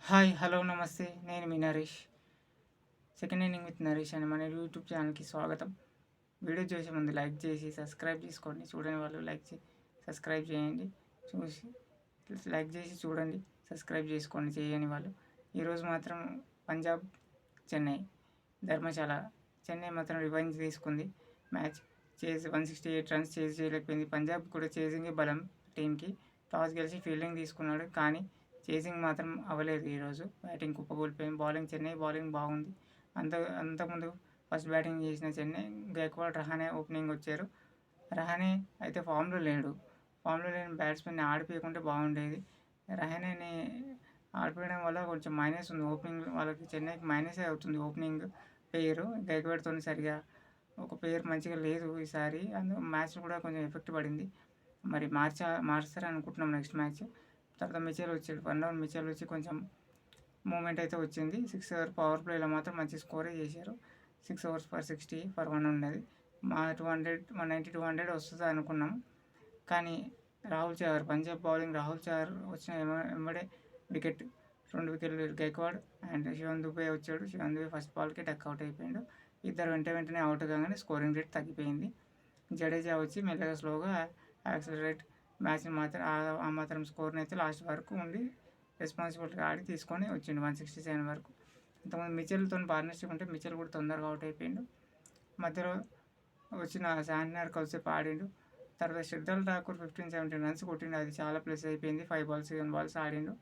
Hi hello నమస్తే నేను మీ Naresh. Second inning with Naresh అని మన యూట్యూబ్ ఛానల్కి స్వాగతం. వీడియో చూసే ముందు లైక్ చేసి సబ్స్క్రైబ్ చేసుకోండి. చూడని వాళ్ళు సబ్స్క్రైబ్ చేయండి. చూసి లైక్ చేసి చూడండి, సబ్స్క్రైబ్ చేసుకోండి చేయని వాళ్ళు. ఈరోజు మాత్రం పంజాబ్ చెన్నై ధర్మశాల చెన్నై మాత్రం రివెంజ్ తీసుకుంది. మ్యాచ్ చేసి 168 రన్స్ చేసి చేయలేకపోయింది. పంజాబ్ కూడా చేసింగే బలం టీంకి. టాస్ గెలిచి ఫీల్డింగ్ తీసుకున్నాడు, కానీ చేసింగ్ మాత్రం అవ్వలేదు. ఈరోజు బ్యాటింగ్ కుప్పకూలిపోయింది. బౌలింగ్ చెన్నై బౌలింగ్ బాగుంది. అంతకుముందు ఫస్ట్ బ్యాటింగ్ చేసిన చెన్నై గైక్వాడ్, రహానే ఓపెనింగ్ వచ్చారు. రహానే అయితే ఫామ్లో లేడు. ఫామ్లో లేని బ్యాట్స్మెన్ని ఆడిపోయకుంటే బాగుండేది. రహానేని ఆడిపోయడం వల్ల కొంచెం మైనస్ ఉంది. ఓపెనింగ్ వాళ్ళకి చెన్నైకి మైనసే అవుతుంది. ఓపెనింగ్ పేరు గైక్వాడ్తో సరిగా ఒక పేరు మంచిగా లేదు ఈసారి. మ్యాచ్ కూడా కొంచెం ఎఫెక్ట్ పడింది. మరి మారుస్తారని అనుకుంటున్నాం నెక్స్ట్ మ్యాచ్. తర్వాత మిచెల్ వచ్చాడు. 1 డౌన్ మిచెల్ వచ్చి కొంచెం మూమెంట్ అయితే వచ్చింది. 6 ఓవర్ పవర్ ప్లేలో మాత్రం మంచి స్కోరే చేశారు. 6 overs for 60 for 1 ఉన్నది. మా 200 190 200 వస్తుంది అనుకున్నాం, కానీ రాహుల్ చహర్ పంజాబ్ బౌలింగ్ రాహుల్ చహర్ వచ్చిన వెంబడే వికెట్ 2 వికెట్లు గైక్వాడ్ అండ్ శివన్ దుబే వచ్చాడు. శివన్ దుబే ఫస్ట్ బాల్కి డక్అవుట్ అయిపోయాడు. ఇద్దరు వెంటనే అవుట్ కాగానే స్కోరింగ్ రేట్ తగ్గిపోయింది. జడేజా వచ్చి మెల్లగా స్లోగా యాక్సిలరేట్ మ్యాచ్ని మాత్రం ఆ మాత్రం స్కోర్ని అయితే లాస్ట్ వరకు ఉండి రెస్పాన్సిబిలిటీ ఆడి తీసుకొని వచ్చిండు 167 వరకు. ఇంతకుముందు మిచెల్తో పార్ట్నర్షిప్ ఉంటే మిచెల్ కూడా తొందరగా అవుట్ అయిపోయిండు. మధ్యలో వచ్చిన శాంట్నర్ కొద్దిసేపు ఆడిండు. తర్వాత శ్రద్ధల్ ఠాకూర్ 15-17 రన్స్ కొట్టిండు. అది చాలా ప్లస్ అయిపోయింది. 5 balls 7 balls ఆడిండు.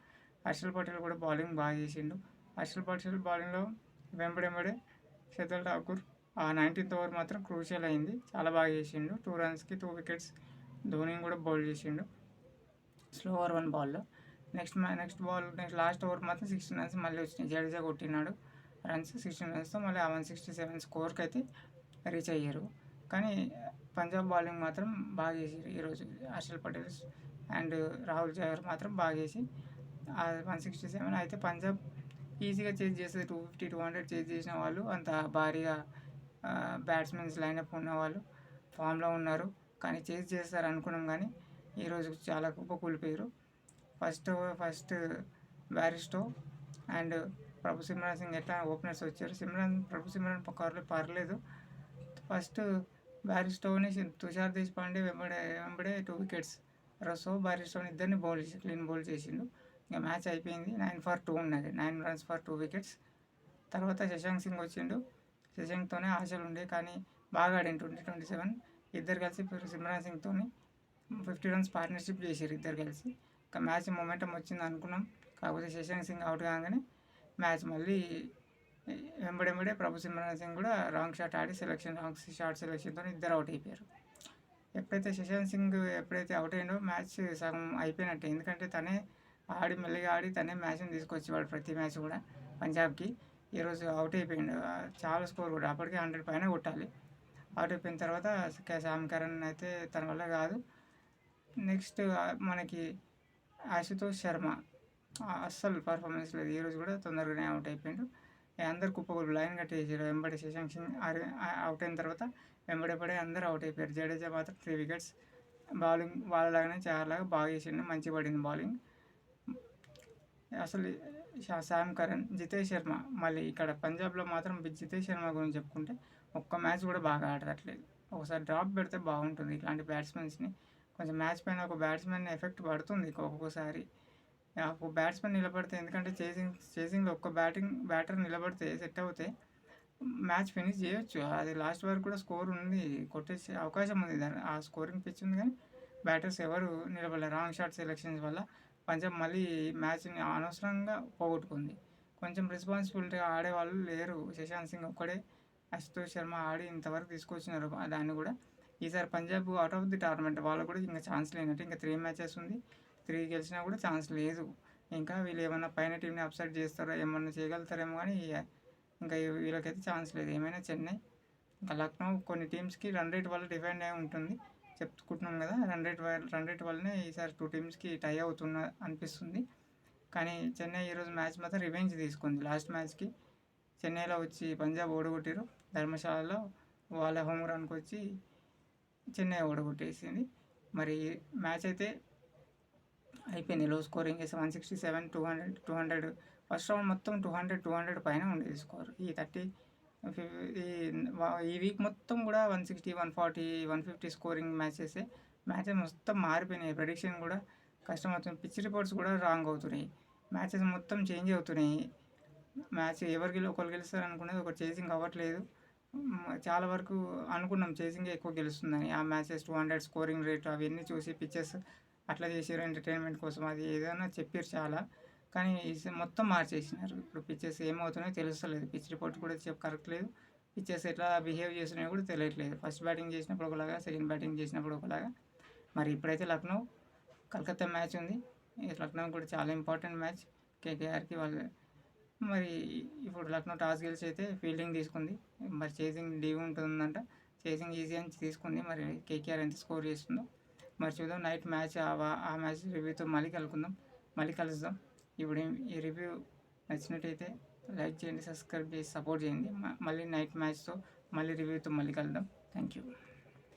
హర్షల్ పటేల్ కూడా బౌలింగ్ బాగా చేసిండు. హర్షల్ పటేల్ బౌలింగ్లో వెంబడే శ్రద్ధల్ ఠాకూర్ ఆ 19th ఓవర్ మాత్రం క్రూషియల్ అయింది. చాలా బాగా చేసిండు. 2 runsకి 2 wickets. ధోని కూడా బౌల్ చేసిండు slow over 1 ball. Next last over మాత్రం 16 runs మళ్ళీ వచ్చినాయి. జడేజా కొట్టినాడు రన్స్ 16 runsతో మళ్ళీ ఆ 167 స్కోర్కి అయితే రీచ్ అయ్యారు. కానీ పంజాబ్ బౌలింగ్ మాత్రం బాగా చేసారు ఈరోజు. హర్షల్ పటేల్ అండ్ రాహుల్ చహర్ మాత్రం బాగా చేసి ఆ 167 అయితే పంజాబ్ ఈజీగా చేజ్ చేసేది. 250 200 చేజ్ చేసిన వాళ్ళు అంత భారీగా బ్యాట్స్మెన్స్ లైనప్ ఉన్న వాళ్ళు ఫామ్లో ఉన్నారు, కానీ చేజ్ చేస్తారు అనుకున్నాం. కానీ ఈరోజు చాలా కుప్పకూలిపోయారు. ఫస్ట్ బ్యారిస్టో అండ్ ప్రభు సిమ్రాన్ సింగ్ ఎట్లా ఓపెనర్స్ వచ్చారు. ప్రభు సిమ్రాన్ పర్లేదు. ఫస్ట్ బ్యారిస్టోని తుషార్ దేశపాండే వెంబడే 2 wickets. రసో బ్యారిస్టోని ఇద్దరిని క్లీన్ బౌల్ చేసిండు. ఇంకా మ్యాచ్ అయిపోయింది. 9 for 2 ఉన్నది. 9 runs for 2 wickets. తర్వాత శశాంక్ సింగ్ వచ్చిండు. శశాంక్తోనే ఆశలు ఉండే, కానీ బాగా ఆడిండు 20-27. ఇద్దరు కలిసి సిమ్రాన్ సింగ్తో 50 runs పార్ట్నర్షిప్ చేశారు ఇద్దరు కలిసి. ఇంకా మ్యాచ్ మొమెంటం వచ్చింది అనుకున్నాం. కాకపోతే శశాంక్ సింగ్ అవుట్ కాగానే మ్యాచ్ మళ్ళీ వెంబడే ప్రభు సిమ్రాన్ సింగ్ కూడా రాంగ్ షాట్ ఆడి రాంగ్ షాట్ సెలెక్షన్తో ఇద్దరు అవుట్ అయిపోయారు. ఎప్పుడైతే శశాంక్ సింగ్ అవుట్ అయ్యిండో మ్యాచ్ సగం అయిపోయినట్టే. ఎందుకంటే తనే మెల్లిగా ఆడి తనే మ్యాచ్ని తీసుకొచ్చేవాడు ప్రతి మ్యాచ్ కూడా పంజాబ్కి. ఈరోజు అవుట్ అయిపోయిండు. చాలా స్కోర్ కూడా అప్పటికే 100 పైన కొట్టాలి. అవుట్ అయిపోయిన తర్వాత శామ్ కరణ్ అయితే తన వల్ల కాదు. నెక్స్ట్ మనకి ఆశుతోష్ శర్మ అస్సలు పర్ఫార్మెన్స్ లేదు. ఈరోజు కూడా తొందరగానే అవుట్ అయిపోయిండు. అందరు కుప్పకూలు లైన్ కట్టేసారు. వెంబడి శశాంక్ సింగ్ అవుట్ అయిన తర్వాత వెంబడే అందరూ అవుట్ అయిపోయారు. జడేజా మాత్రం 3 wickets. బౌలింగ్ వాళ్ళలాగానే చాలా బాగా చేసిండు. మంచిగా పడింది బౌలింగ్. అసలు శామ్ కరణ్, జితేష్ శర్మ, మళ్ళీ ఇక్కడ పంజాబ్లో మాత్రం జితేష్ శర్మ గురించి చెప్పుకుంటే ఒక్క మ్యాచ్ కూడా బాగా ఆడట్లేదు. ఒకసారి డ్రాప్ పెడితే బాగుంటుంది. ఇట్లాంటి బ్యాట్స్మెన్స్ని కొంచెం మ్యాచ్ పైన ఒక బ్యాట్స్మెన్ ఎఫెక్ట్ పడుతుంది ఒక్కొక్కసారి. ఒక బ్యాట్స్మెన్ నిలబడితే, ఎందుకంటే చేసింగ్లో ఒక్క బ్యాటర్ నిలబడితే సెట్ అవుతే మ్యాచ్ ఫినిష్ చేయొచ్చు. అది లాస్ట్ వరకు కూడా స్కోర్ ఉంది, కొట్టేసే అవకాశం ఉంది. ఆ స్కోరింగ్ పిచ్ ఉంది, కానీ బ్యాటర్స్ ఎవరు నిలబడలేదు. రాంగ్ షాట్ సెలెక్షన్స్ వల్ల పంజాబ్ మళ్ళీ మ్యాచ్ని అనవసరంగా పోగొట్టుకుంది. కొంచెం రెస్పాన్సిబిలిటీగా ఆడేవాళ్ళు లేరు. శశాంక్ సింగ్ ఒక్కడే, అశుతోష్ శర్మ ఆడి ఇంతవరకు తీసుకొచ్చినారు దాన్ని కూడా. ఈసారి Punjab out of the tournament. వాళ్ళకు కూడా ఇంకా ఛాన్స్ లేనట్టు. ఇంకా 3 matches ఉంది. 3 గెలిచినా కూడా ఛాన్స్ లేదు. ఇంకా వీళ్ళు ఏమన్నా పైన టీంని అప్సెట్ చేస్తారో, ఏమన్నా చేయగలుగుతారేమో, కానీ ఇంకా వీళ్ళకైతే ఛాన్స్ లేదు. ఏమైనా చెన్నై ఇంకా లక్నో కొన్ని టీమ్స్కి రన్ రేట్ వల్ల డిఫెండ్ అయి ఉంటుంది చెప్పుకుంటున్నాం కదా. రన్ రేట్ వల్లనే ఈసారి 2 teamsకి టై అవుతున్న అనిపిస్తుంది. కానీ చెన్నై ఈరోజు మ్యాచ్ మాత్రం రివెంజ్ తీసుకుంది. లాస్ట్ మ్యాచ్కి చెన్నైలో వచ్చి పంజాబ్ ఓడగొట్టారు. ధర్మశాలలో వాళ్ళ హోమ్ గ్రౌండ్కి వచ్చి చెన్నై ఓడగొట్టేసింది. మరి మ్యాచ్ అయితే అయిపోయింది. లో స్కోరింగ్ చేసి 167, 200 ఫస్ట్ రౌండ్ మొత్తం 200 పైన ఉండేది స్కోర్. ఈ ఈ వీక్ మొత్తం కూడా 160, 140, 150 స్కోరింగ్ మ్యాచెస్ మొత్తం మారిపోయినాయి. ప్రెడిక్షన్ కూడా కష్టమవుతుంది. పిచ్ రిపోర్ట్స్ కూడా రాంగ్ అవుతున్నాయి. మ్యాచెస్ మొత్తం చేంజ్ అవుతున్నాయి. మ్యాచ్ ఒకరు గెలుస్తారు అనుకునేది ఒకరు చేసింగ్ అవ్వట్లేదు. చాలా వరకు అనుకున్నాం చేసింగే ఎక్కువ గెలుస్తుందని. ఆ మ్యాచెస్ 200 స్కోరింగ్ రేట్ అవన్నీ చూసి పిచ్చెస్ అట్లా చేసారు ఎంటర్టైన్మెంట్ కోసం, అది ఏదైనా చెప్పారు చాలా. కానీ మొత్తం మార్చేసినారు. ఇప్పుడు పిచ్చెస్ ఏమవుతున్నాయో తెలుస్తలేదు. పిచ్ రిపోర్ట్ కూడా కరెక్ట్ లేదు. పిచ్చెస్ ఎట్లా బిహేవ్ చేస్తున్నాయో కూడా తెలియట్లేదు. ఫస్ట్ బ్యాటింగ్ చేసినప్పుడు ఒకలాగా, సెకండ్ బ్యాటింగ్ చేసినప్పుడు ఒకలాగా. మరి ఇప్పుడైతే కలకత్తా మ్యాచ్ ఉంది. లక్నో కూడా చాలా ఇంపార్టెంట్ మ్యాచ్ కేకేఆర్కి. మరి ఇప్పుడు లక్నో టాస్ గెలిచి అయితే ఫీల్డింగ్ తీసుకుంది. మరి చేసింగ్ ఉంటుందంట. చేసింగ్ ఈజీ అని తీసుకుంది. మరి కేకేఆర్ ఎంత స్కోర్ చేస్తుందో మరి చూద్దాం. నైట్ మ్యాచ్ ఆ మ్యాచ్ రివ్యూతో మళ్ళీ కలుద్దాం. ఇప్పుడు ఈ రివ్యూ నచ్చినట్టయితే లైక్ చేయండి, సబ్స్క్రైబ్ చేసి సపోర్ట్ చేయండి. మళ్ళీ నైట్ మ్యాచ్తో రివ్యూతో కలుద్దాం. Thank you.